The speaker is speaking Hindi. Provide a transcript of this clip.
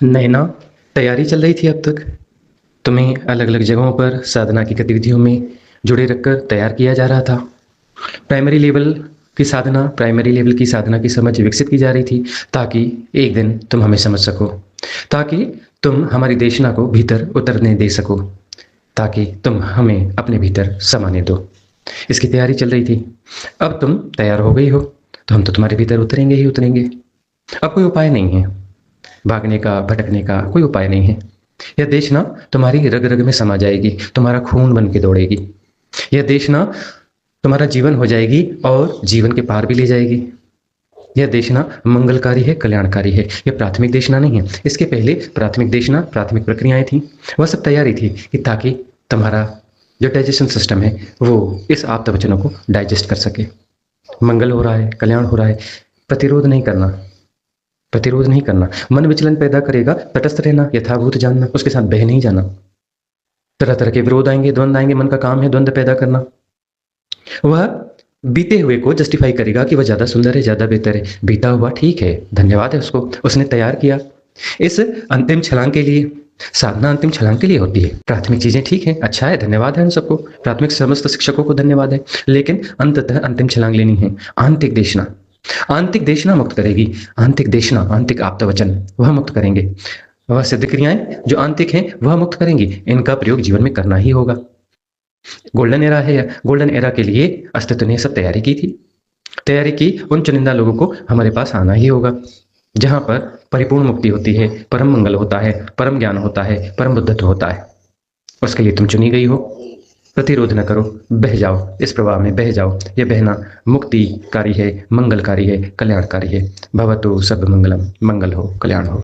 नैना, तैयारी चल रही थी अब तक। तुम्हें अलग अलग जगहों पर साधना की गतिविधियों में जुड़े रखकर तैयार किया जा रहा था। प्राइमरी लेवल की साधना की समझ विकसित की जा रही थी, ताकि एक दिन तुम हमें समझ सको, ताकि तुम हमारी देशना को भीतर उतरने दे सको, ताकि तुम हमें अपने भीतर समाने दो। इसकी तैयारी चल रही थी। अब तुम तैयार हो गई हो, तो हम तो तुम्हारे भीतर उतरेंगे ही उतरेंगे। अब कोई उपाय नहीं है, भागने का, भटकने का कोई उपाय नहीं है। यह देशना तुम्हारी रग रग में समा जाएगी, तुम्हारा खून बन के दौड़ेगी। यह देशना तुम्हारा जीवन हो जाएगी और जीवन के पार भी ले जाएगी। यह देशना मंगलकारी है, कल्याणकारी है। यह प्राथमिक देशना नहीं है। इसके पहले प्राथमिक देशना, प्राथमिक प्रक्रियाएं थी, वह सब तैयारी थी कि ताकि तुम्हारा जो डाइजेशन सिस्टम है वो इस आप्त वचनों को डाइजेस्ट कर सके। मंगल हो रहा है, कल्याण हो रहा है, प्रतिरोध नहीं करना, प्रतिरोध नहीं करना। मन विचलन पैदा करेगा, तटस्थ रहना, यथाभूत जानना, उसके साथ बह नहीं जाना। तरह तरह के विरोध आएंगे, द्वंद्व आएंगे, मन का काम है द्वंद्व पैदा करना। वह बीते हुए को जस्टिफाई करेगा कि वह ज्यादा सुंदर है, ज्यादा बेहतर है। बीता हुआ ठीक है, धन्यवाद है उसको, उसने तैयार किया। इस अंतिम छलांग के लिए, साधना अंतिम छलांग के लिए होती है। प्राथमिक चीजें ठीक है, अच्छा है, धन्यवाद है उन सबको, प्राथमिक समस्त शिक्षकों को धन्यवाद है। लेकिन अंततः अंतिम छलांग लेनी है। आंतरिक देशना, आंतरिक देशना मुक्त करेगी। आंतरिक देशना, आंतरिक आप्तवचन वह मुक्त करेंगे। वह सिद्ध क्रियाएं जो आंतरिक हैं वह मुक्त करेंगी। इनका प्रयोग जीवन में करना ही होगा। गोल्डन एरा है, गोल्डन एरा के लिए अस्तित्व ने सब तैयारी की थी। तैयारी की उन चुनिंदा लोगों को हमारे पास आना ही होगा, जहां पर परिपूर्ण मुक्ति होती है, परम मंगल होता है, परम ज्ञान होता है, परम बुद्धत्व होता है। उसके लिए तुम चुनी गई हो। प्रतिरोध न करो, बह जाओ, इस प्रवाह में बह जाओ। यह बहना मुक्तिकारी है, मंगलकारी है, कल्याणकारी है। भवतु सब मंगलम, मंगल हो, कल्याण हो।